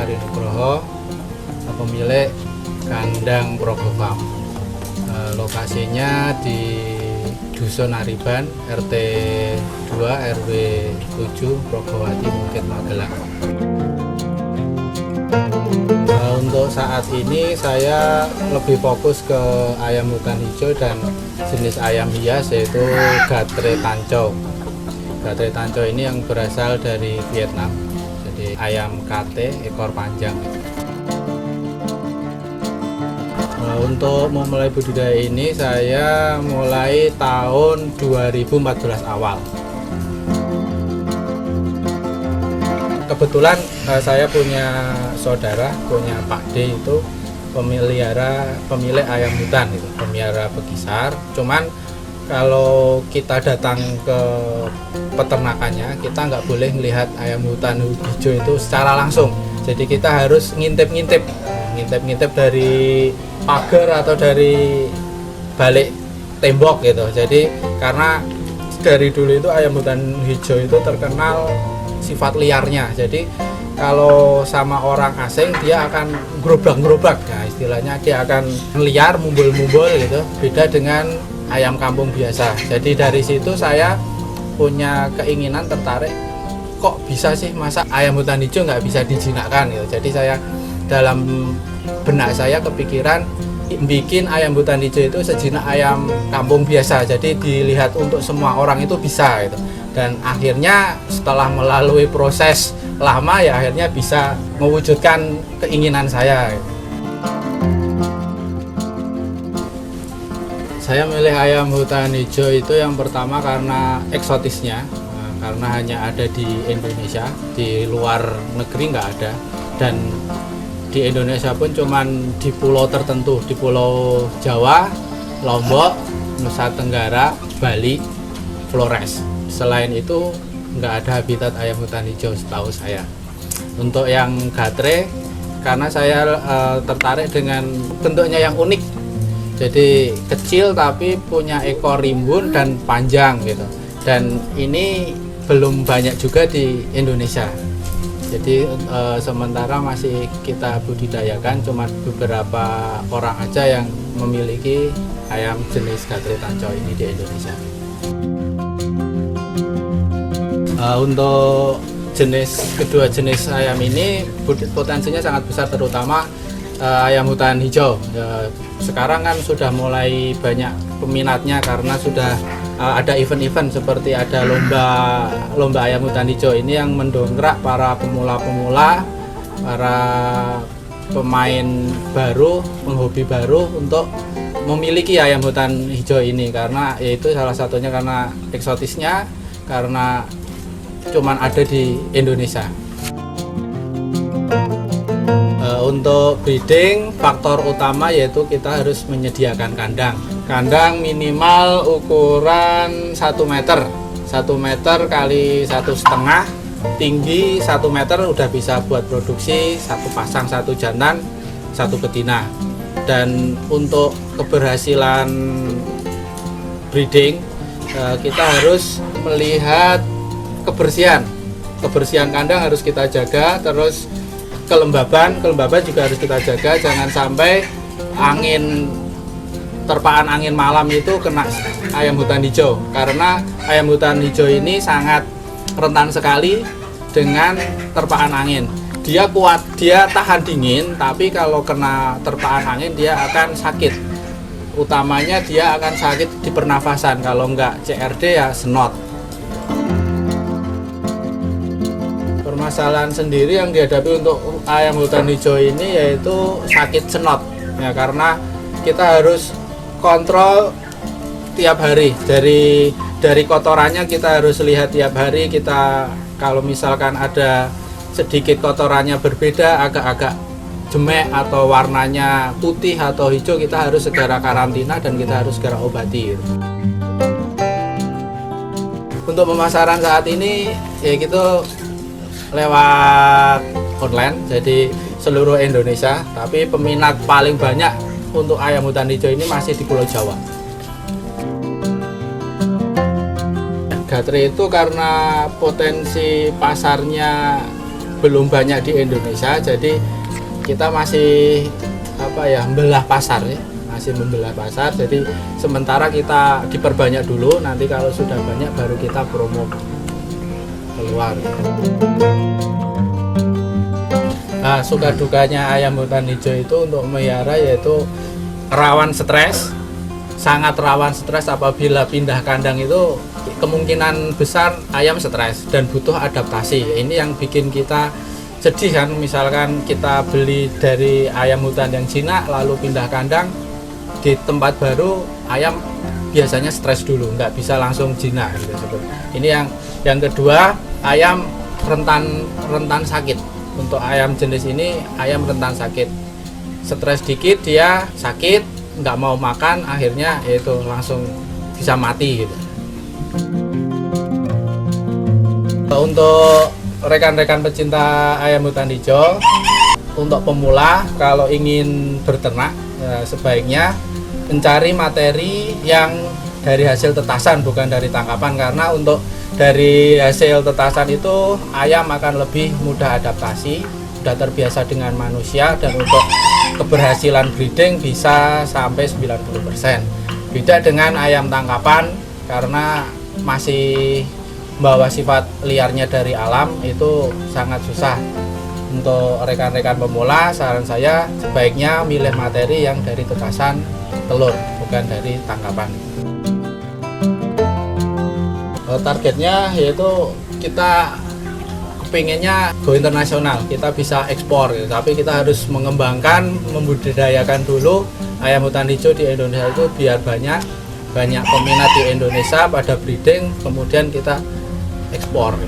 Harinugroho, pemilik kandang Progo Farm. Lokasinya di Dusun Ariban, RT 2 RW 7 Progowati, Bukit Magelang. Untuk saat ini saya lebih fokus ke ayam hutan hijau dan jenis ayam hias, yaitu Gatre Tanco. Gatre Tanco ini yang berasal dari Vietnam, jadi ayam KT ekor panjang. Untuk memulai budidaya ini saya mulai tahun 2014 awal. Kebetulan saya punya saudara, punya Pak D itu pemilik ayam hutan itu, pemelihara bekisar. Cuman kalau kita datang ke peternakannya, kita nggak boleh melihat ayam hutan hijau itu secara langsung. Jadi kita harus ngintip dari pagar atau dari balik tembok gitu. Jadi karena dari dulu itu ayam hutan hijau itu terkenal sifat liarnya. Jadi kalau sama orang asing dia akan gerobak-gerobak. Nah, istilahnya dia akan liar, mumbul-mumbul gitu. Beda dengan ayam kampung biasa. Jadi dari situ saya punya keinginan, tertarik, kok bisa sih masa ayam hutan hijau nggak bisa dijinakkan gitu. Jadi saya dalam benak saya kepikiran bikin ayam hutan hijau itu sejinak ayam kampung biasa, jadi dilihat untuk semua orang itu bisa gitu. Dan akhirnya setelah melalui proses lama ya akhirnya bisa mewujudkan keinginan saya gitu. Saya milih ayam hutan hijau itu yang pertama karena eksotisnya, karena hanya ada di Indonesia, di luar negeri nggak ada, dan di Indonesia pun cuman di pulau tertentu, di Pulau Jawa, Lombok, Nusa Tenggara, Bali, Flores. Selain itu nggak ada habitat ayam hutan hijau setahu saya. Untuk yang Gatre, karena saya tertarik dengan bentuknya yang unik. Jadi kecil tapi punya ekor rimbun dan panjang gitu. Dan ini belum banyak juga di Indonesia. Jadi sementara masih kita budidayakan cuma beberapa orang aja yang memiliki ayam jenis Gatre Tanco ini di Indonesia. Untuk kedua jenis ayam ini potensinya sangat besar, terutama ayam hutan hijau. Sekarang kan sudah mulai banyak peminatnya karena sudah ada event-event seperti ada lomba ayam hutan hijau ini yang mendongkrak para pemula-pemula, para pemain baru, penghobi baru untuk memiliki ayam hutan hijau ini, karena yaitu salah satunya karena eksotisnya, karena cuman ada di Indonesia. Untuk breeding, faktor utama yaitu kita harus menyediakan kandang. Kandang minimal ukuran 1 meter, 1 meter kali 1,5, tinggi 1 meter udah bisa buat produksi satu pasang, satu jantan, satu betina. Dan untuk keberhasilan breeding, kita harus melihat kebersihan kandang harus kita jaga, terus kelembaban juga harus kita jaga, jangan sampai terpaan angin malam itu kena ayam hutan hijau, karena ayam hutan hijau ini sangat rentan sekali dengan terpaan angin. Dia kuat, dia tahan dingin, tapi kalau kena terpaan angin dia akan sakit. Utamanya dia akan sakit di pernafasan, kalau enggak CRD ya senot. Permasalahan sendiri yang dihadapi untuk ayam hutan hijau ini yaitu sakit senot ya, karena kita harus kontrol tiap hari, dari kotorannya kita harus lihat tiap hari. Kita kalau misalkan ada sedikit kotorannya berbeda, agak-agak jemek atau warnanya putih atau hijau, kita harus segera karantina dan kita harus segera obati gitu. Untuk pemasaran saat ini ya gitu lewat online, jadi seluruh Indonesia, tapi peminat paling banyak untuk ayam hutan hijau ini masih di Pulau Jawa. Gatre itu karena potensi pasarnya belum banyak di Indonesia, jadi kita masih membelah pasar ya, masih membelah pasar. Jadi sementara kita diperbanyak dulu, nanti kalau sudah banyak baru kita promo keluar. Nah, suka dukanya ayam hutan hijau itu untuk melihara yaitu rawan stres, sangat rawan stres. Apabila pindah kandang itu kemungkinan besar ayam stres dan butuh adaptasi. Ini yang bikin kita sedih kan, misalkan kita beli dari ayam hutan yang jinak lalu pindah kandang di tempat baru, ayam biasanya stres dulu, nggak bisa langsung jinak gitu. Ini yang kedua, ayam rentan sakit. Untuk ayam jenis ini ayam rentan sakit, stres dikit dia sakit, nggak mau makan, akhirnya yaitu langsung bisa mati gitu. Untuk rekan-rekan pecinta ayam hutan hijau, untuk pemula kalau ingin berternak sebaiknya mencari materi yang dari hasil tetasan, bukan dari tangkapan, karena untuk dari hasil tetasan itu ayam akan lebih mudah adaptasi, sudah terbiasa dengan manusia, dan untuk keberhasilan breeding bisa sampai 90%. Beda dengan ayam tangkapan karena masih membawa sifat liarnya dari alam, itu sangat susah. Untuk rekan-rekan pemula, saran saya sebaiknya milih materi yang dari tetasan telur, bukan dari tangkapan. Targetnya yaitu kita kepinginnya go internasional, kita bisa ekspor gitu. Tapi kita harus mengembangkan, membudidayakan dulu ayam hutan hijau di Indonesia itu biar banyak peminat di Indonesia pada breeding, kemudian kita ekspor.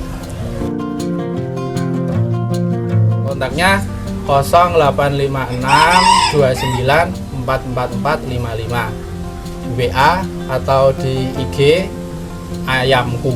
Kontaknya 0856 29 444 55, WA atau di IG ayamku.